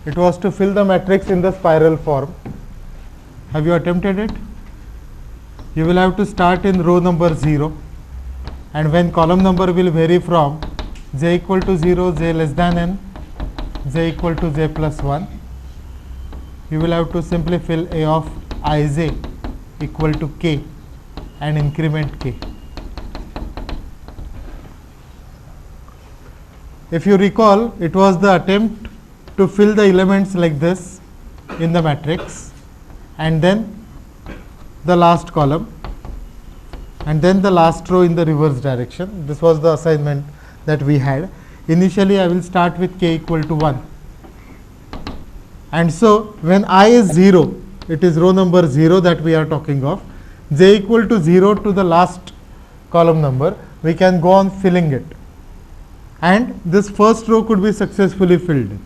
It was to fill the matrix in the spiral form. Have you attempted it? You will have to start in row number 0, and when column number will vary from j equal to 0, j less than n, j equal to j plus 1, you will have to simply fill A of ij equal to k and increment k. If you recall, it was the attempt to fill the elements like this in the matrix, and then the last column, and then the last row in the reverse direction. This was the assignment that we had. Initially, I will start with k equal to 1. And so, when I is 0, it is row number 0 that we are talking of, j equal to 0 to the last column number, we can go on filling it. And this first row could be successfully filled in.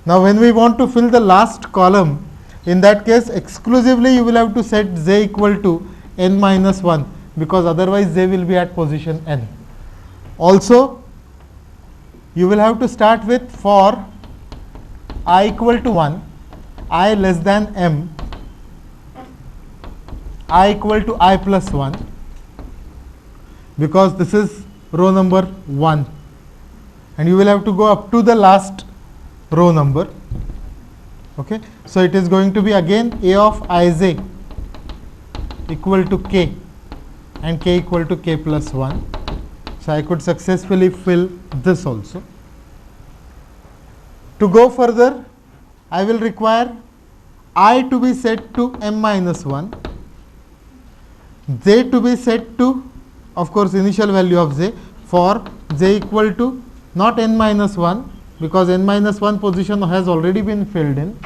Now, when we want to fill the last column, in that case exclusively you will have to set j equal to n minus 1, because otherwise j will be at position n. Also, you will have to start with for I equal to 1, I less than m, I equal to I plus 1, because this is row number 1, and you will have to go up to the last row number. Okay. So, it is going to be again A of ij equal to k and k equal to k plus 1. So, I could successfully fill this also. To go further, I will require I to be set to m minus 1, j to be set to, of course, initial value of j, for j equal to not n minus 1, because n minus 1 position has already been filled in.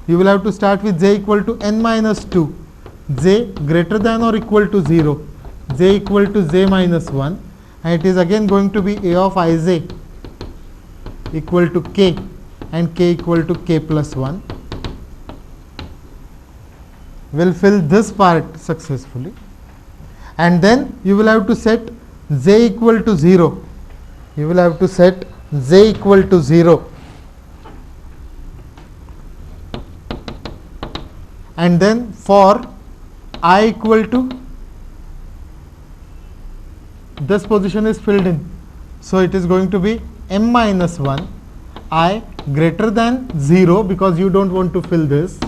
You will have to start with j equal to n minus 2, j greater than or equal to 0, j equal to j minus 1, and it is again going to be A of ij equal to k and k equal to k plus 1. Will fill this part successfully, and then you will have to set j equal to 0. You will have to set j equal to 0, and then for I equal to, this position is filled in. So, it is going to be m minus 1, I greater than 0, because you do not want to fill this,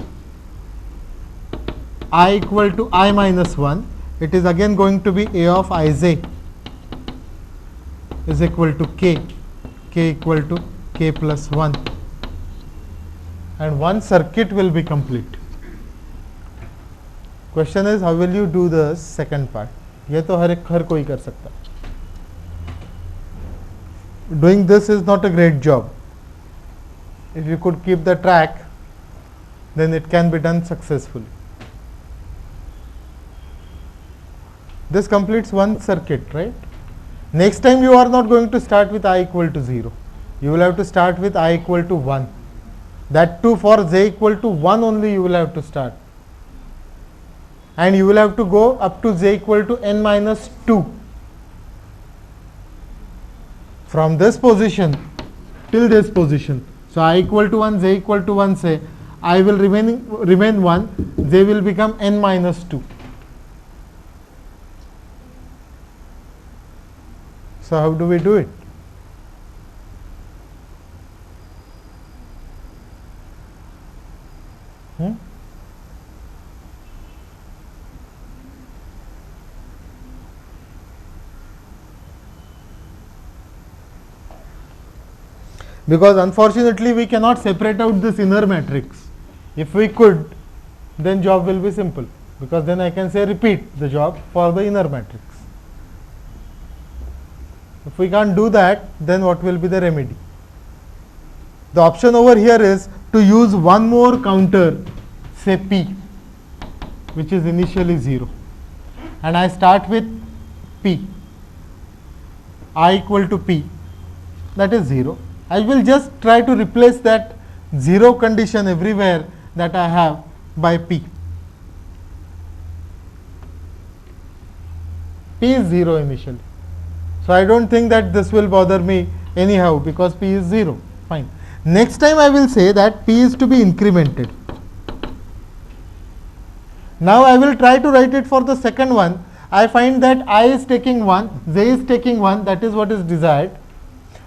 I equal to I minus 1. It is again going to be A of ij is equal to k, k equal to k plus 1, and one circuit will be complete. Question is, how will you do the second part? ये तो हर कोई कर सकता. Doing this is not a great job. If you could keep the track, then it can be done successfully. This completes one circuit, right? Next time you are not going to start with I equal to 0. You will have to start with I equal to 1. That too for j equal to 1 only you will have to start. And you will have to go up to j equal to n minus 2. From this position till this position. So, I equal to 1, j equal to 1, say I will remain 1, j will become n minus 2. So, how do we do it? Because unfortunately we cannot separate out this inner matrix. If we could, then job will be simple, because then I can say repeat the job for the inner matrix. If we can't do that, then what will be the remedy? The option over here is to use one more counter, say p, which is initially 0, and I start with p, I equal to p, that is 0. I will just try to replace that 0 condition everywhere that I have by p. P is 0 initially. So, I do not think that this will bother me anyhow, because p is 0, fine. Next time I will say that P is to be incremented. Now I will try to write it for the second one. I find that I is taking 1, J is taking 1, that is what is desired.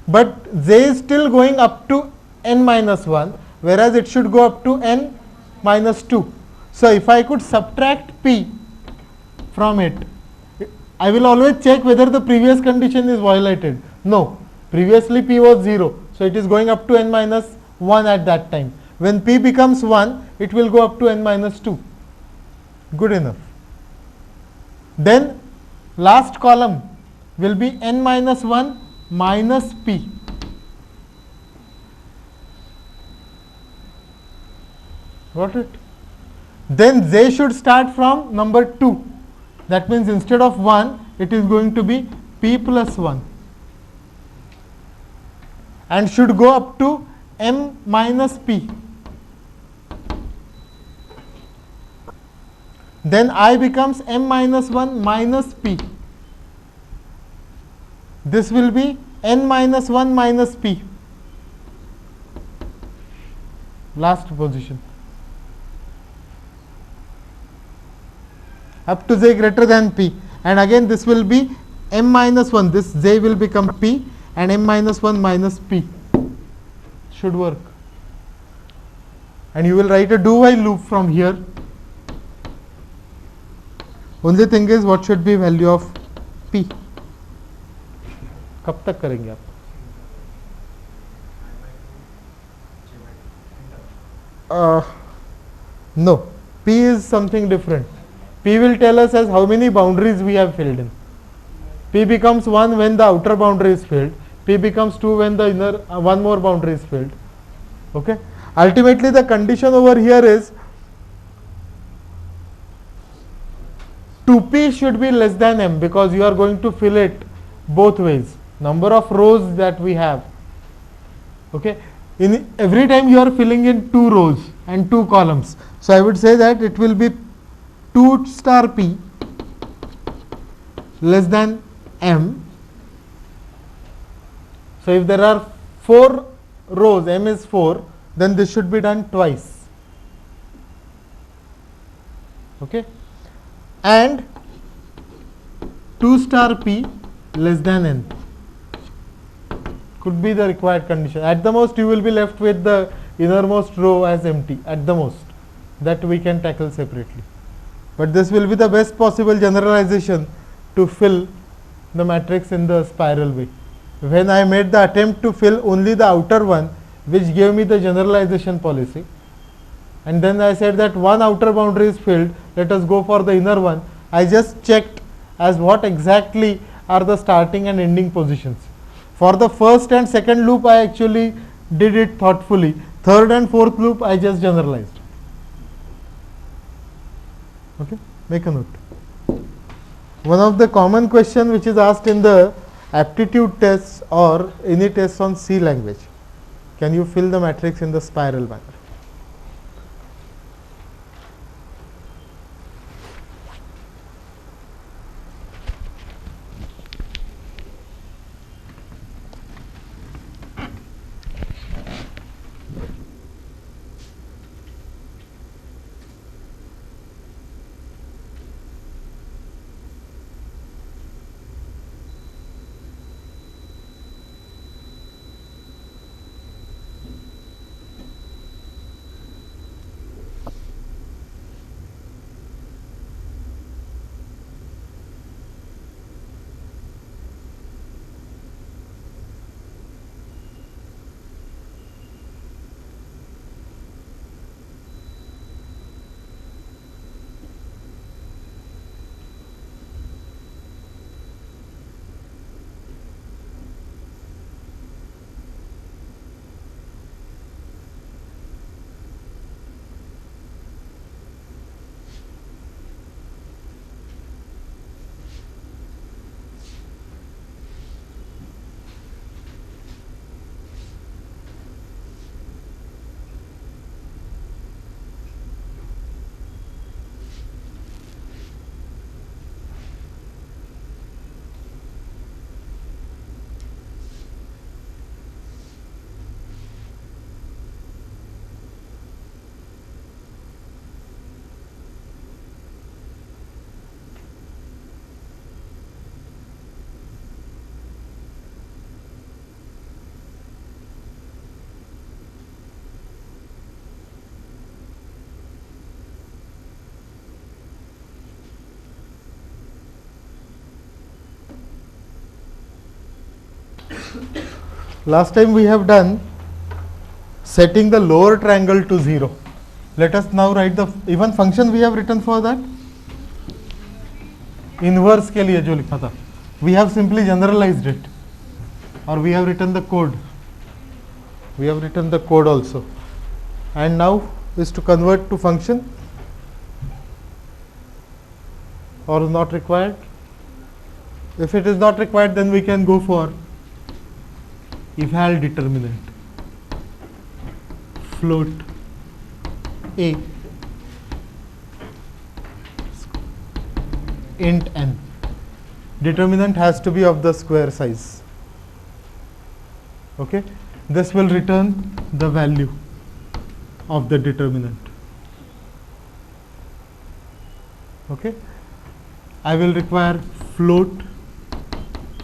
But J is still going up to n minus 1, whereas it should go up to n minus 2. So if I could subtract P from it, I will always check whether the previous condition is violated. No, previously P was 0, so it is going up to n minus 1 at that time. When P becomes 1, it will go up to n minus 2. Good enough. Then last column will be n minus 1 minus P. Got it? Then J should start from number 2. That means instead of 1, it is going to be P plus 1. And should go up to M minus P. Then I becomes M minus 1 minus P. This will be N minus 1 minus P. Last position. Up to J greater than P. And again this will be M minus 1. This J will become P and M minus 1 minus P. Should work. And you will write a do while loop from here. Only thing is what should be value of P. कब तक करेंगे आप? No, P is something different. P will tell us as how many boundaries we have filled in. P becomes 1 when the outer boundary is filled. P becomes 2 when the inner one more boundary is filled. Okay. Ultimately, the condition over here is 2P should be less than M, because you are going to fill it both ways. Number of rows that we have. Okay. In every time you are filling in 2 rows and 2 columns. So I would say that it will be 2 star P less than M. So if there are 4 rows, M is 4, then this should be done twice. Okay. And 2 star P less than N could be the required condition. At the most you will be left with the innermost row as empty, at the most. That we can tackle separately. But this will be the best possible generalization to fill the matrix in the spiral way. When I made the attempt to fill only the outer one, which gave me the generalization policy, and then I said that one outer boundary is filled, let us go for the inner one. I just checked as what exactly are the starting and ending positions. For the first and second loop I actually did it thoughtfully. Third and fourth loop I just generalized. Okay, make a note. One of the common question which is asked in the aptitude tests or any tests on C language, can you fill the matrix in the spiral manner? Last time we have done setting the lower triangle to 0. Let us now write the even function we have written for that. Inverse के लिए जो लिखा था, we have simply generalized it, or we have written the code. We have written the code also, and now is to convert to function, or not required. If it is not required, then we can go for eval determinant. Float a int n. Determinant has to be of the square size. Okay, this will return the value of the determinant. Okay, I will require float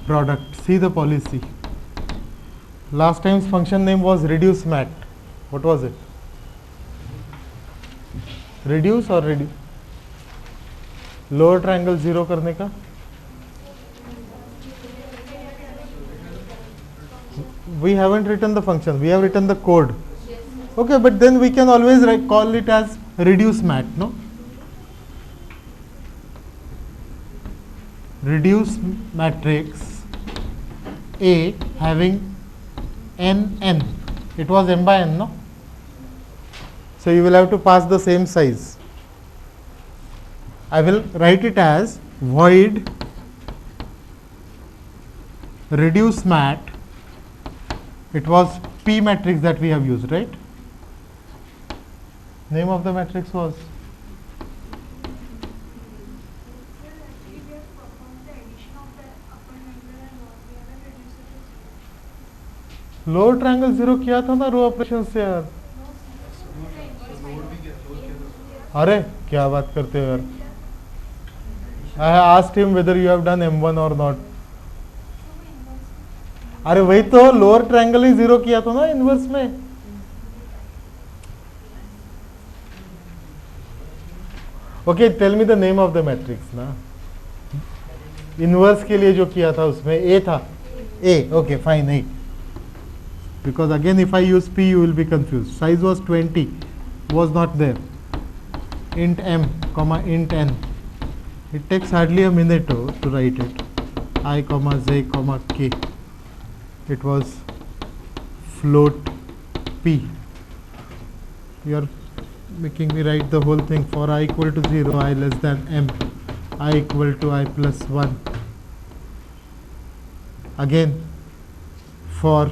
product. See the policy. Last time's function name was reduce mat. What was it? Reduce or reduce? Lower triangle 0 करने का? We haven't written the function. We have written the code. Okay, but then we can always call it as reduce mat, no? Reduce matrix A having n. It was m by n, no? So you will have to pass the same size. I will write it as void reduce mat. It was P matrix that we have used, right? Name of the matrix was lower triangle 0 किया था ना row operation से यार. अरे क्या बात करते हो यार. I have asked him whether you have done M1 or not. अरे वही तो लोअर ट्रायंगल ही 0 किया था ना इनवर्स में. Okay, tell me the name of the matrix ना. इनवर्स के लिए जो किया था उसमें A था. A, okay, fine, A. Because again if I use P you will be confused. Size was 20, was not there. Int m comma int n. It takes hardly a minute to write it. I comma j comma k. It was float P. You are making me write the whole thing. For I equal to 0, I less than m, I equal to I plus 1. Again for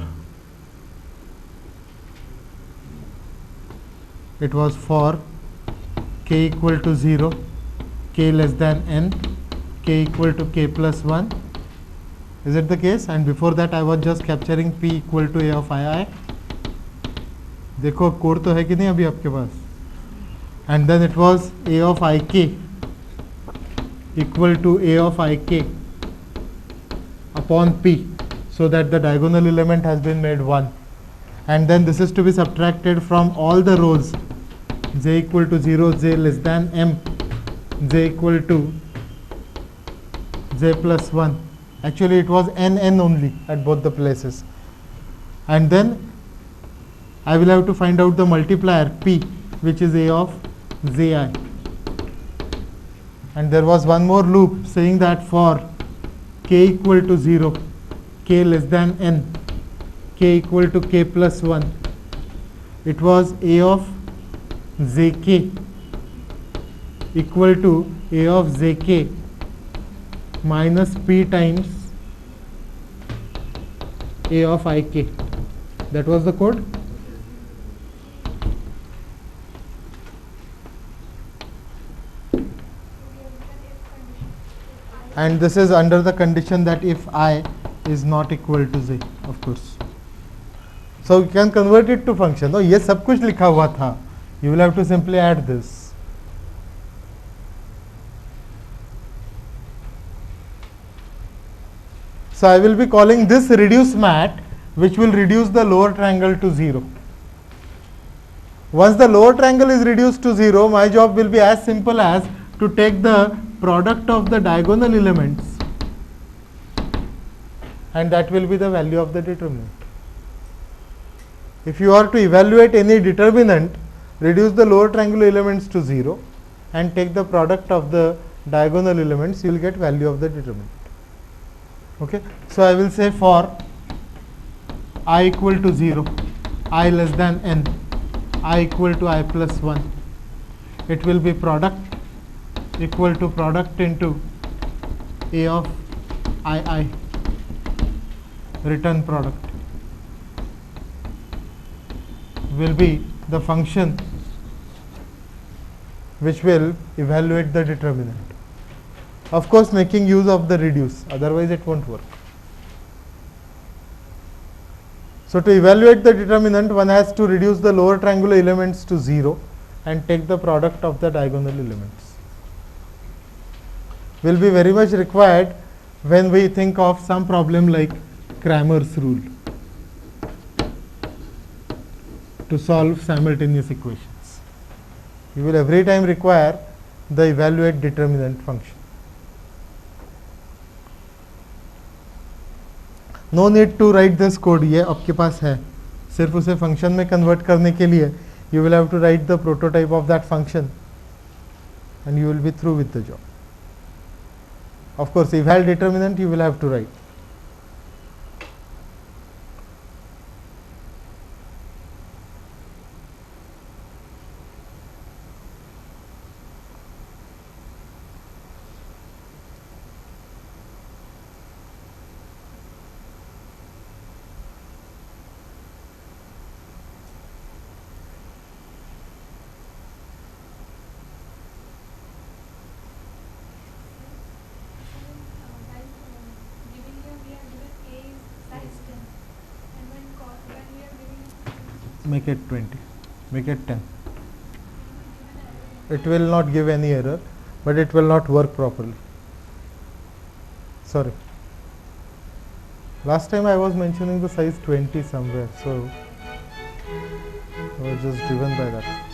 it was for k equal to 0, k less than n, k equal to k plus 1. Is it the case? And before that I was just capturing p equal to a of I. देखो code तो है कि नहीं अभी आपके पास. And then it was a of ik equal to a of ik upon p, so that the diagonal element has been made 1. And then this is to be subtracted from all the rows. J equal to 0, j less than m, j equal to j plus 1. Actually it was n only at both the places. And then I will have to find out the multiplier p, which is a of zi. And there was one more loop saying that for k equal to 0, k less than n, k equal to k plus 1, it was a of zk equal to a of zk minus p times a of ik. That was the code. And this is under the condition that if I is not equal to j, of course. So you can convert it to function. तो ये सब कुछ लिखा हुआ था. You will have to simply add this. So I will be calling this reduce mat, which will reduce the lower triangle to 0. Once the lower triangle is reduced to 0, my job will be as simple as to take the product of the diagonal elements and that will be the value of the determinant. If you are to evaluate any determinant, reduce the lower triangular elements to 0 and take the product of the diagonal elements, you will get value of the determinant. Okay. So, I will say for I equal to 0, I less than n, I equal to I plus 1, it will be product equal to product into A of I, return product will be the function which will evaluate the determinant. Of course, making use of the reduce, otherwise it won't work. So, to evaluate the determinant, one has to reduce the lower triangular elements to 0 and take the product of the diagonal elements. Will be very much required when we think of some problem like Cramer's rule to solve simultaneous equations. You will every time require the evaluate determinant function. No need to write this code, ये आपके पास है, सिर्फ उसे function में convert करने के लिए you will have to write the prototype of that function and you will be through with the job. Of course eval determinant you will have to write. Make it 20, make it 10. It will not give any error, but it will not work properly. Sorry. Last time I was mentioning the size 20 somewhere, so I was just driven by that.